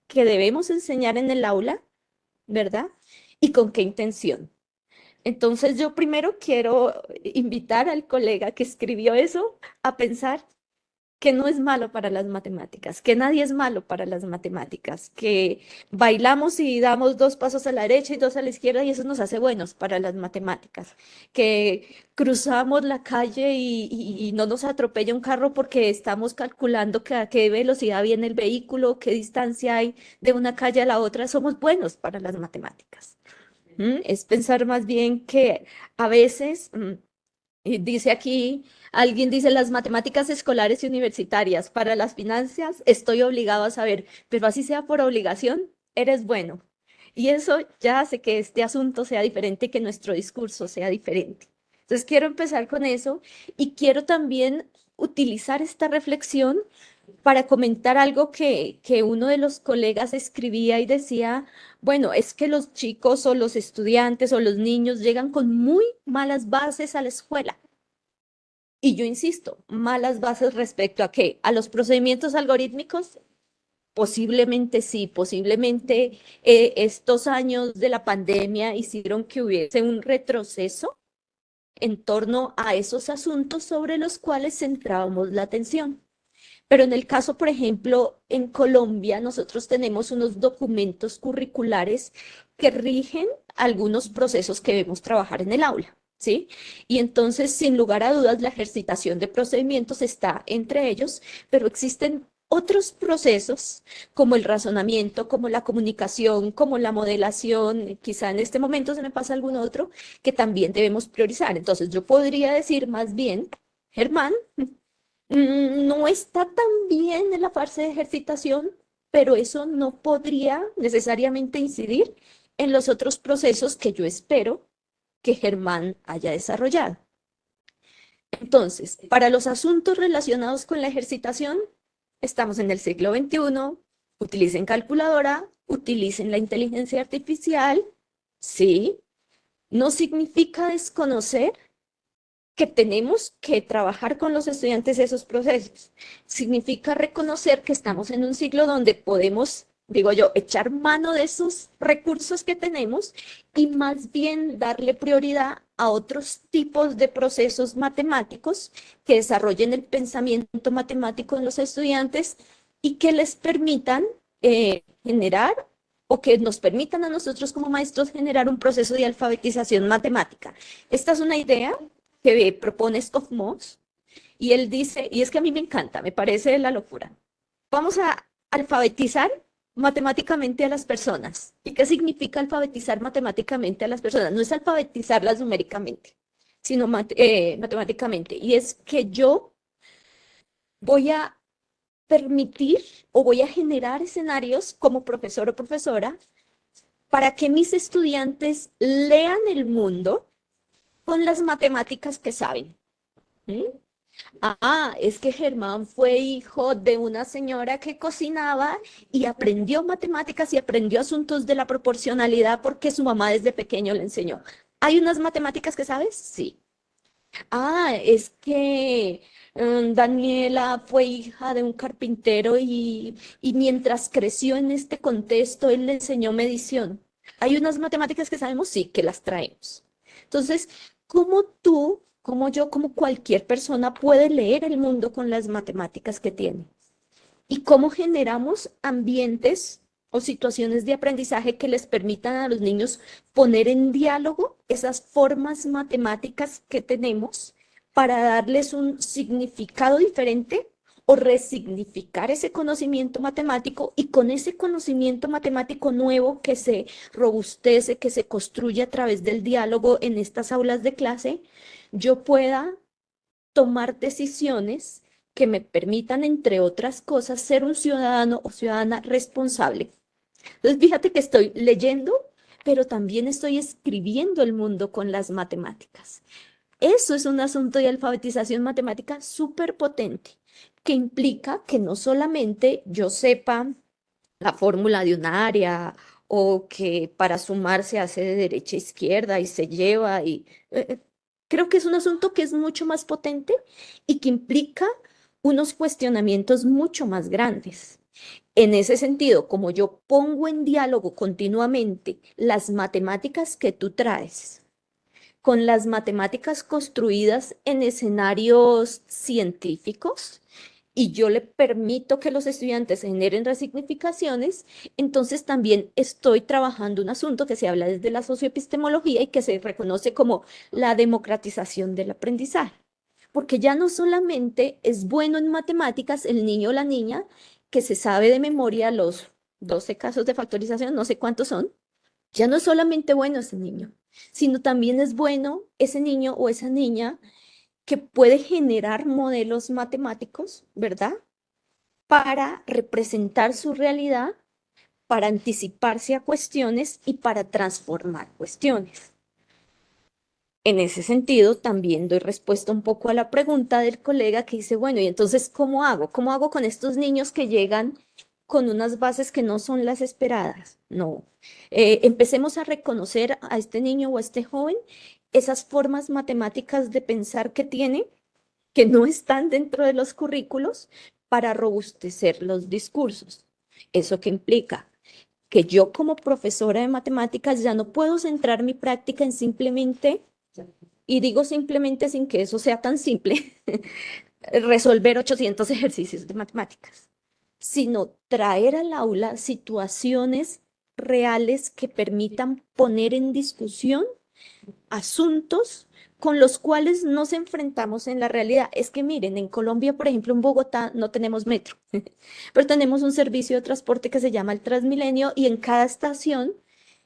que debemos enseñar en el aula, ¿verdad? Y con qué intención. Entonces yo primero quiero invitar al colega que escribió eso a pensar que no es malo para las matemáticas, que nadie es malo para las matemáticas, que bailamos y damos 2 pasos a la derecha y 2 a la izquierda y eso nos hace buenos para las matemáticas, que cruzamos la calle y no nos atropella un carro porque estamos calculando que a qué velocidad viene el vehículo, qué distancia hay de una calle a la otra, somos buenos para las matemáticas. Es pensar más bien que a veces y dice aquí, alguien dice las matemáticas escolares y universitarias. Para las finanzas estoy obligado a saber, pero así sea por obligación, eres bueno. Y eso ya hace que este asunto sea diferente, que nuestro discurso sea diferente. Entonces quiero empezar con eso y quiero también utilizar esta reflexión para comentar algo que uno de los colegas escribía y decía, bueno, es que los chicos o los estudiantes o los niños llegan con muy malas bases a la escuela. Y yo insisto, malas bases respecto a qué? A los procedimientos algorítmicos. Posiblemente sí, posiblemente estos años de la pandemia hicieron que hubiese un retroceso en torno a esos asuntos sobre los cuales centrábamos la atención. Pero en el caso, por ejemplo, en Colombia, nosotros tenemos unos documentos curriculares que rigen algunos procesos que debemos trabajar en el aula, ¿sí? Y entonces, sin lugar a dudas, la ejercitación de procedimientos está entre ellos, pero existen otros procesos como el razonamiento, como la comunicación, como la modelación, quizá en este momento se me pasa algún otro, que también debemos priorizar. Entonces, yo podría decir más bien, Germán, no está tan bien en la fase de ejercitación, pero eso no podría necesariamente incidir en los otros procesos que yo espero que Germán haya desarrollado. Entonces, para los asuntos relacionados con la ejercitación, estamos en el siglo XXI, utilicen calculadora, utilicen la inteligencia artificial, sí, no significa desconocer que tenemos que trabajar con los estudiantes esos procesos. Significa reconocer que estamos en un siglo donde podemos, digo yo, echar mano de esos recursos que tenemos y más bien darle prioridad a otros tipos de procesos matemáticos que desarrollen el pensamiento matemático en los estudiantes y que les permitan generar o que nos permitan a nosotros como maestros generar un proceso de alfabetización matemática. Esta es una idea que propone Skofmos, y él dice, y es que a mí me encanta, me parece la locura, vamos a alfabetizar matemáticamente a las personas. ¿Y qué significa alfabetizar matemáticamente a las personas? No es alfabetizarlas numéricamente, sino matemáticamente. Y es que yo voy a permitir o voy a generar escenarios como profesor o profesora para que mis estudiantes lean el mundo con las matemáticas que saben. ¿Mm? Ah, es que Germán fue hijo de una señora que cocinaba y aprendió matemáticas y aprendió asuntos de la proporcionalidad porque su mamá desde pequeño le enseñó. ¿Hay unas matemáticas que sabes? Sí. Es que Daniela fue hija de un carpintero y mientras creció en este contexto, él le enseñó medición. Hay unas matemáticas que sabemos, sí, que las traemos. Entonces, ¿cómo tú, como yo, como cualquier persona puede leer el mundo con las matemáticas que tiene? ¿Y cómo generamos ambientes o situaciones de aprendizaje que les permitan a los niños poner en diálogo esas formas matemáticas que tenemos para darles un significado diferente o resignificar ese conocimiento matemático y con ese conocimiento matemático nuevo que se robustece, que se construye a través del diálogo en estas aulas de clase, yo pueda tomar decisiones que me permitan, entre otras cosas, ser un ciudadano o ciudadana responsable? Entonces, fíjate que estoy leyendo, pero también estoy escribiendo el mundo con las matemáticas. Eso es un asunto de alfabetización matemática súper potente, que implica que no solamente yo sepa la fórmula de un área o que para sumar se hace de derecha a izquierda y se lleva creo que es un asunto que es mucho más potente y que implica unos cuestionamientos mucho más grandes. En ese sentido, como yo pongo en diálogo continuamente las matemáticas que tú traes con las matemáticas construidas en escenarios científicos y yo le permito que los estudiantes generen resignificaciones, entonces también estoy trabajando un asunto que se habla desde la socioepistemología y que se reconoce como la democratización del aprendizaje. Porque ya no solamente es bueno en matemáticas el niño o la niña que se sabe de memoria los 12 casos de factorización, no sé cuántos son, ya no es solamente bueno ese niño, sino también es bueno ese niño o esa niña que puede generar modelos matemáticos, ¿verdad? Para representar su realidad, para anticiparse a cuestiones y para transformar cuestiones. En ese sentido, también doy respuesta un poco a la pregunta del colega que dice, bueno, y entonces, ¿cómo hago? ¿Cómo hago con estos niños que llegan con unas bases que no son las esperadas? No. Empecemos a reconocer a este niño o a este joven esas formas matemáticas de pensar que tiene, que no están dentro de los currículos, para robustecer los discursos. ¿Eso qué implica? Que yo como profesora de matemáticas ya no puedo centrar mi práctica en simplemente, y digo simplemente sin que eso sea tan simple, resolver 800 ejercicios de matemáticas, sino traer al aula situaciones reales que permitan poner en discusión asuntos con los cuales nos enfrentamos en la realidad. Es que miren, en Colombia, por ejemplo, en Bogotá no tenemos metro, pero tenemos un servicio de transporte que se llama el Transmilenio y en cada estación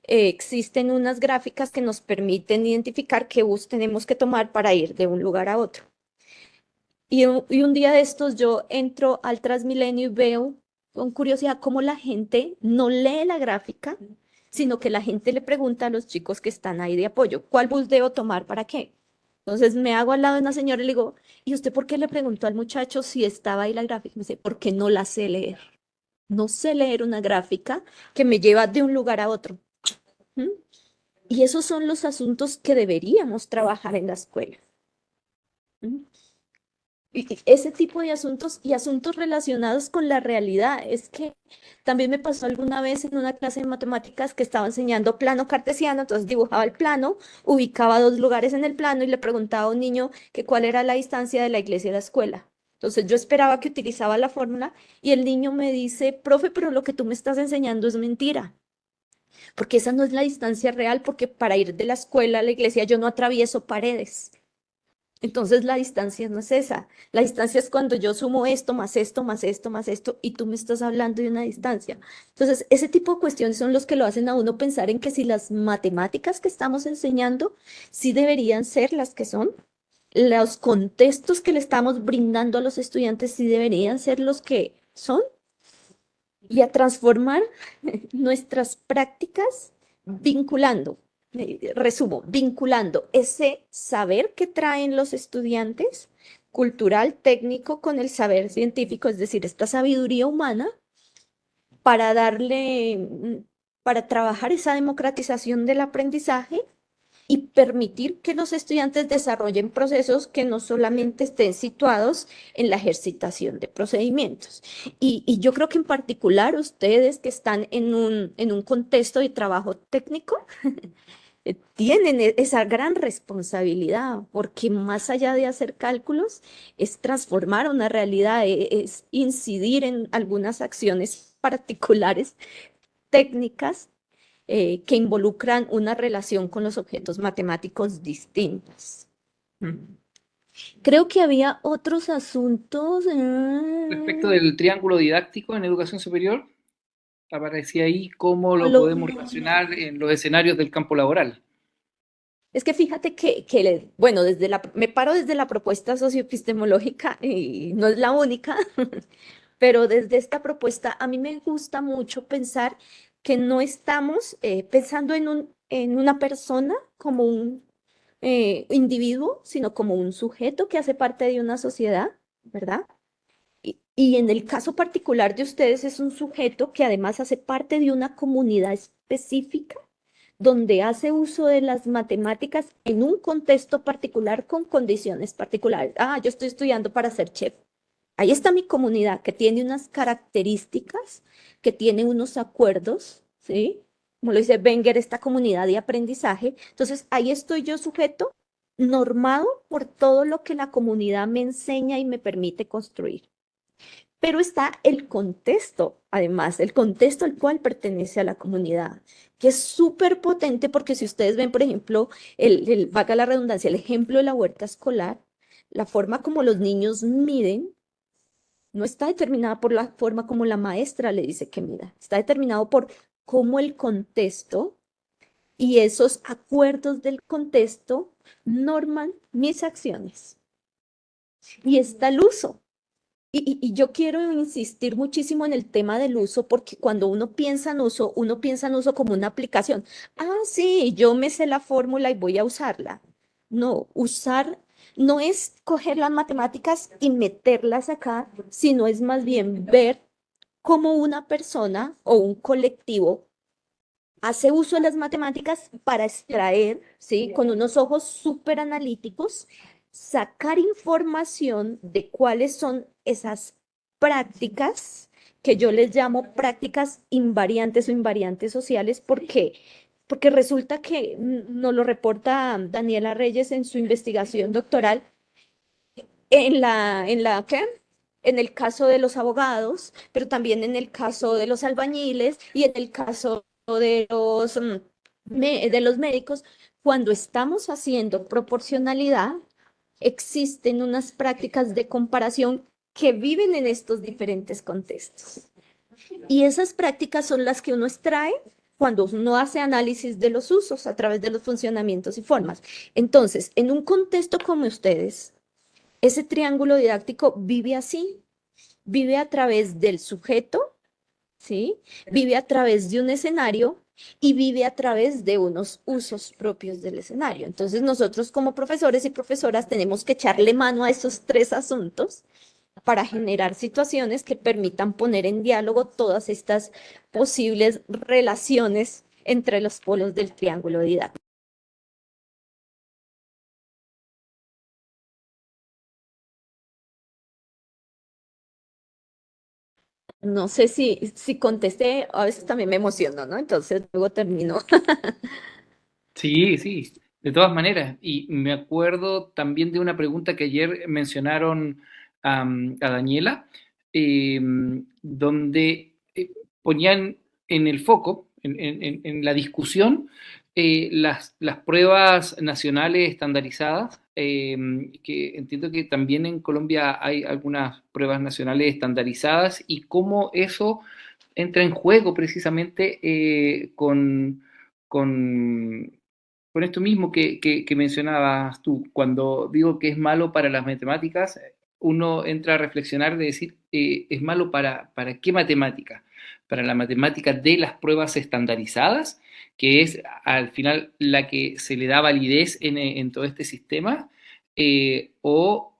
existen unas gráficas que nos permiten identificar qué bus tenemos que tomar para ir de un lugar a otro. Y un día de estos yo entro al Transmilenio y veo con curiosidad cómo la gente no lee la gráfica, sino que la gente le pregunta a los chicos que están ahí de apoyo, ¿cuál bus debo tomar para qué? Entonces me hago al lado de una señora y le digo, ¿y usted por qué le preguntó al muchacho si estaba ahí la gráfica? Me dice, porque no la sé leer. No sé leer una gráfica que me lleva de un lugar a otro. ¿Mm? Y esos son los asuntos que deberíamos trabajar en la escuela. ¿Mm? Y ese tipo de asuntos y asuntos relacionados con la realidad. Es que también me pasó alguna vez en una clase de matemáticas que estaba enseñando plano cartesiano, entonces dibujaba el plano, ubicaba dos lugares en el plano y le preguntaba a un niño que cuál era la distancia de la iglesia a la escuela. Entonces yo esperaba que utilizaba la fórmula y el niño me dice, profe, pero lo que tú me estás enseñando es mentira, porque esa no es la distancia real, porque para ir de la escuela a la iglesia yo no atravieso paredes. Entonces la distancia no es esa. La distancia es cuando yo sumo esto, más esto, más esto, más esto, y tú me estás hablando de una distancia. Entonces, ese tipo de cuestiones son los que lo hacen a uno pensar en que si las matemáticas que estamos enseñando sí deberían ser las que son, los contextos que le estamos brindando a los estudiantes sí deberían ser los que son, y a transformar nuestras prácticas vinculando, resumo, vinculando ese saber que traen los estudiantes, cultural, técnico, con el saber científico, es decir, esta sabiduría humana, para darle, para trabajar esa democratización del aprendizaje y permitir que los estudiantes desarrollen procesos que no solamente estén situados en la ejercitación de procedimientos. Y yo creo que en particular ustedes que están en un contexto de trabajo técnico, tienen esa gran responsabilidad, porque más allá de hacer cálculos, es transformar una realidad, es incidir en algunas acciones particulares, técnicas, que involucran una relación con los objetos matemáticos distintas. Mm. Creo que había otros asuntos. Respecto del triángulo didáctico en educación superior, aparecía ahí cómo lo Lo- podemos relacionar en los escenarios del campo laboral. Es que fíjate bueno, me paro desde la propuesta socioepistemológica y no es la única, pero desde esta propuesta a mí me gusta mucho pensar que no estamos pensando en una persona como un individuo, sino como un sujeto que hace parte de una sociedad, ¿verdad? Y en el caso particular de ustedes es un sujeto que además hace parte de una comunidad específica donde hace uso de las matemáticas en un contexto particular con condiciones particulares. Ah, yo estoy estudiando para ser chef. Ahí está mi comunidad que tiene unas características, que tiene unos acuerdos, ¿sí? Como lo dice Wenger, esta comunidad de aprendizaje. Entonces, ahí estoy yo sujeto, normado por todo lo que la comunidad me enseña y me permite construir. Pero está el contexto, además, el contexto al cual pertenece a la comunidad, que es súper potente porque si ustedes ven, por ejemplo, valga la redundancia, el ejemplo de la huerta escolar, la forma como los niños miden no está determinada por la forma como la maestra le dice que mida, está determinado por cómo el contexto y esos acuerdos del contexto norman mis acciones. Y está el uso. Y yo quiero insistir muchísimo en el tema del uso, porque cuando uno piensa en uso como una aplicación. Ah, sí, yo me sé la fórmula y voy a usarla. No, usar no es coger las matemáticas y meterlas acá, sino es más bien ver cómo una persona o un colectivo hace uso de las matemáticas para extraer, ¿sí? Con unos ojos súper analíticos, sacar información de cuáles son esas prácticas que yo les llamo prácticas invariantes o invariantes sociales. ¿Por qué? Porque resulta que nos lo reporta Daniela Reyes en su investigación doctoral ¿qué? En el caso de los abogados, pero también en el caso de los albañiles y en el caso de de los médicos, cuando estamos haciendo proporcionalidad, existen unas prácticas de comparación que viven en estos diferentes contextos. Y esas prácticas son las que uno extrae cuando uno hace análisis de los usos a través de los funcionamientos y formas. Entonces, en un contexto como ustedes, ese triángulo didáctico vive así, vive a través del sujeto, ¿sí? Vive a través de un escenario y vive a través de unos usos propios del escenario. Entonces nosotros como profesores y profesoras tenemos que echarle mano a esos tres asuntos para generar situaciones que permitan poner en diálogo todas estas posibles relaciones entre los polos del triángulo didáctico. No sé si contesté, a veces también me emociono, ¿no? Entonces luego termino. Sí, sí, de todas maneras. Y me acuerdo también de una pregunta que ayer mencionaron a Daniela, donde ponían en el foco, en la discusión, las pruebas nacionales estandarizadas, que entiendo que también en Colombia hay algunas pruebas nacionales estandarizadas y cómo eso entra en juego precisamente con, con esto mismo que mencionabas tú. Cuando digo que es malo para las matemáticas, uno entra a reflexionar de decir, ¿es malo para qué matemática? Para la matemática de las pruebas estandarizadas, que es al final la que se le da validez en todo este sistema, o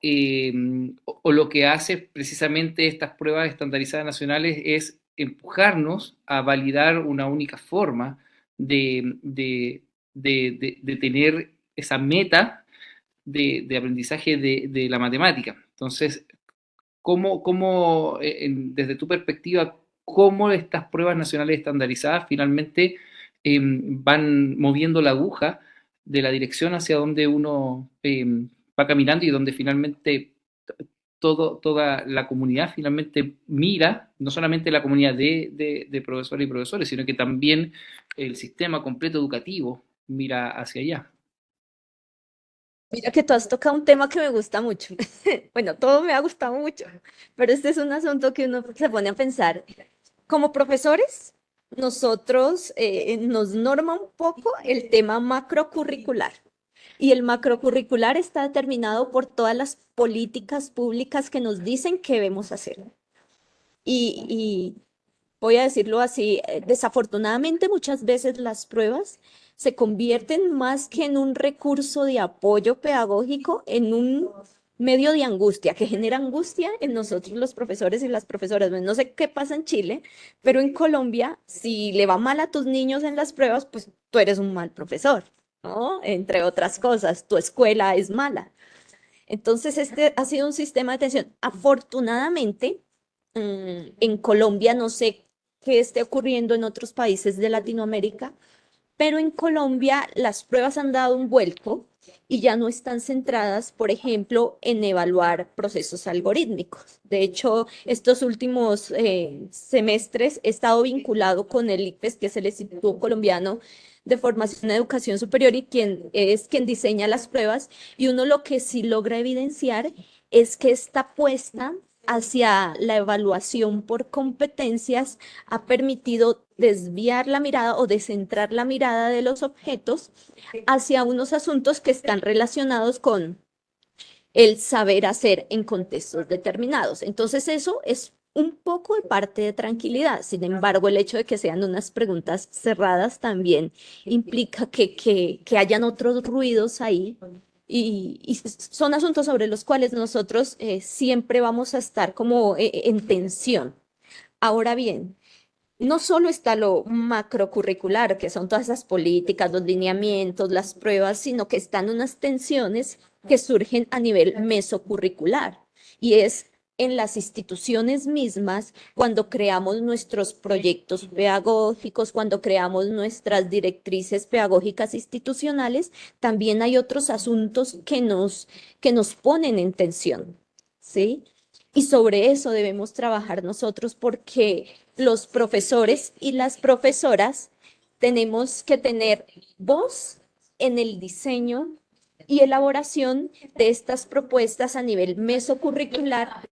lo que hace precisamente estas pruebas estandarizadas nacionales es empujarnos a validar una única forma de de tener esa meta de aprendizaje de la matemática. Entonces, desde tu perspectiva, cómo estas pruebas nacionales estandarizadas finalmente van moviendo la aguja de la dirección hacia donde uno va caminando y donde finalmente toda la comunidad finalmente mira, no solamente la comunidad de profesores y profesores, sino que también el sistema completo educativo mira hacia allá. Mira que tú has tocado un tema que me gusta mucho. Bueno, todo me ha gustado mucho, pero este es un asunto que uno se pone a pensar. Como profesores, nosotros nos norma un poco el tema macrocurricular. Y el macrocurricular está determinado por todas las políticas públicas que nos dicen que debemos hacer. Y voy a decirlo así, desafortunadamente muchas veces las pruebas se convierten más que en un recurso de apoyo pedagógico, en un medio de angustia, que genera angustia en nosotros los profesores y las profesoras. Bueno, no sé qué pasa en Chile, pero en Colombia, si le va mal a tus niños en las pruebas, pues tú eres un mal profesor, ¿no? Entre otras cosas, tu escuela es mala. Entonces, este ha sido un sistema de atención. Afortunadamente, en Colombia, no sé qué esté ocurriendo en otros países de Latinoamérica, pero en Colombia las pruebas han dado un vuelco y ya no están centradas, por ejemplo, en evaluar procesos algorítmicos. De hecho, estos últimos semestres he estado vinculado con el ICFES, que es el Instituto Colombiano de Formación en Educación Superior y quien es quien diseña las pruebas. Y uno lo que sí logra evidenciar es que esta apuesta hacia la evaluación por competencias ha permitido desviar la mirada o descentrar la mirada de los objetos hacia unos asuntos que están relacionados con el saber hacer en contextos determinados. Entonces eso es un poco de parte de tranquilidad. Sin embargo, el hecho de que sean unas preguntas cerradas también implica que hayan otros ruidos ahí y son asuntos sobre los cuales nosotros siempre vamos a estar como en tensión. Ahora bien, no solo está lo macrocurricular, que son todas esas políticas, los lineamientos, las pruebas, sino que están unas tensiones que surgen a nivel mesocurricular. Y es en las instituciones mismas, cuando creamos nuestros proyectos pedagógicos, cuando creamos nuestras directrices pedagógicas institucionales, también hay otros asuntos que nos ponen en tensión, ¿sí? Y sobre eso debemos trabajar nosotros porque los profesores y las profesoras tenemos que tener voz en el diseño y elaboración de estas propuestas a nivel mesocurricular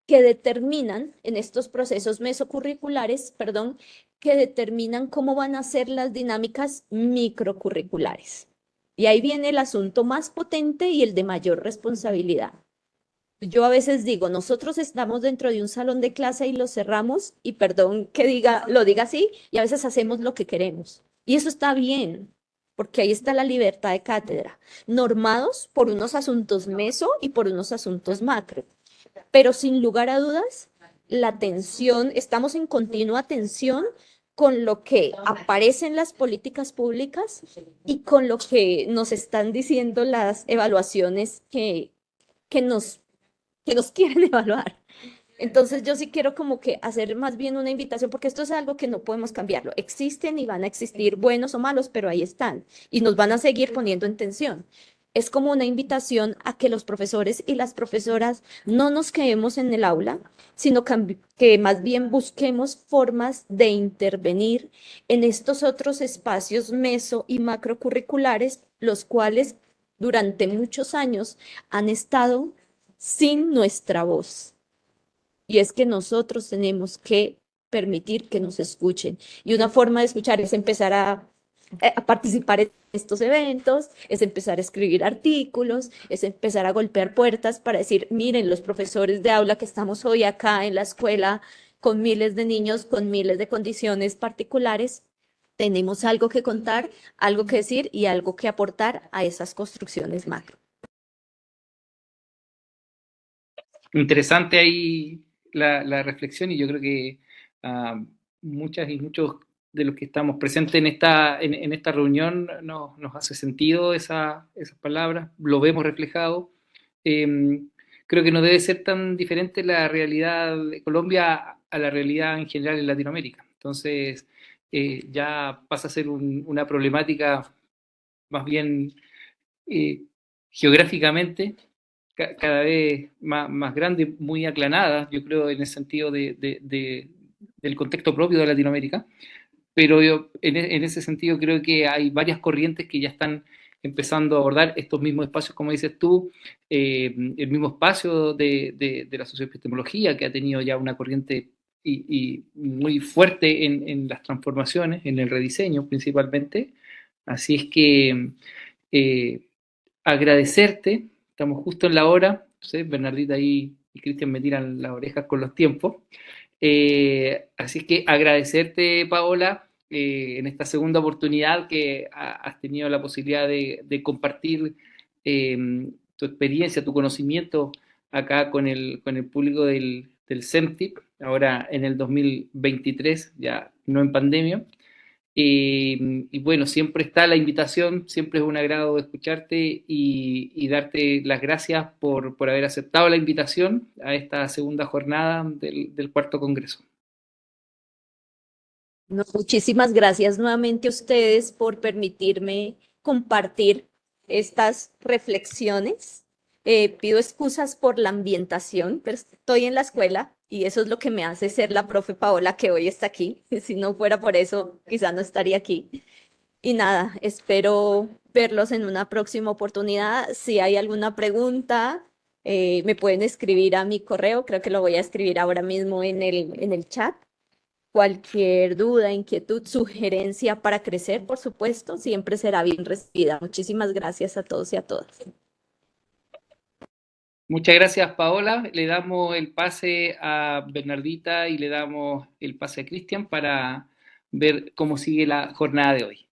que determinan en estos procesos mesocurriculares, perdón, que determinan cómo van a ser las dinámicas microcurriculares. Y ahí viene el asunto más potente y el de mayor responsabilidad. Yo a veces digo, nosotros estamos dentro de un salón de clase y lo cerramos, y perdón que lo diga así, y a veces hacemos lo que queremos. Y eso está bien, porque ahí está la libertad de cátedra, normados por unos asuntos meso y por unos asuntos macro. Pero sin lugar a dudas, la tensión, estamos en continua tensión con lo que aparece en las políticas públicas y con lo que nos están diciendo las evaluaciones que nos que nos quieren evaluar. Entonces yo sí quiero como que hacer más bien una invitación, porque esto es algo que no podemos cambiarlo. Existen y van a existir buenos o malos, pero ahí están y nos van a seguir poniendo en tensión. Es como una invitación a que los profesores y las profesoras no nos quedemos en el aula, sino que más bien busquemos formas de intervenir en estos otros espacios meso y macrocurriculares, los cuales durante muchos años han estado sin nuestra voz. Y es que nosotros tenemos que permitir que nos escuchen. Y una forma de escuchar es empezar a participar en estos eventos, es empezar a escribir artículos, es empezar a golpear puertas para decir, miren, los profesores de aula que estamos hoy acá en la escuela con miles de niños, con miles de condiciones particulares, tenemos algo que contar, algo que decir y algo que aportar a esas construcciones macro. Interesante ahí la reflexión y yo creo que muchas y muchos los que estamos presentes en esta reunión nos hace sentido esas palabras, lo vemos reflejado. Creo que no debe ser tan diferente la realidad de Colombia a la realidad en general en Latinoamérica. Entonces, ya pasa a ser una problemática más bien geográficamente cada vez más grande, muy aclanada, yo creo, en el sentido del contexto propio de Latinoamérica. Pero yo, en ese sentido creo que hay varias corrientes que ya están empezando a abordar estos mismos espacios, como dices tú, el mismo espacio de la socioepistemología, que ha tenido ya una corriente y muy fuerte en las transformaciones, en el rediseño principalmente. Así es que eh, agradecerte, estamos justo en la hora, no sé, Bernardita ahí y Cristian me tiran las orejas con los tiempos. Así que agradecerte, Paola, en esta segunda oportunidad que has tenido la posibilidad de compartir tu experiencia, tu conocimiento acá con el público del CEMTIP, ahora en el 2023, ya no en pandemia. Y bueno, siempre está la invitación, siempre es un agrado escucharte y darte las gracias por haber aceptado la invitación a esta segunda jornada del cuarto congreso. No, muchísimas gracias nuevamente a ustedes por permitirme compartir estas reflexiones. Pido excusas por la ambientación, pero estoy en la escuela y eso es lo que me hace ser la profe Paola que hoy está aquí. Si no fuera por eso, quizá no estaría aquí. Y nada, espero verlos en una próxima oportunidad. Si hay alguna pregunta, me pueden escribir a mi correo, creo que lo voy a escribir ahora mismo en el chat. Cualquier duda, inquietud, sugerencia para crecer, por supuesto, siempre será bien recibida. Muchísimas gracias a todos y a todas. Muchas gracias, Paola. Le damos el pase a Bernardita y le damos el pase a Cristian para ver cómo sigue la jornada de hoy.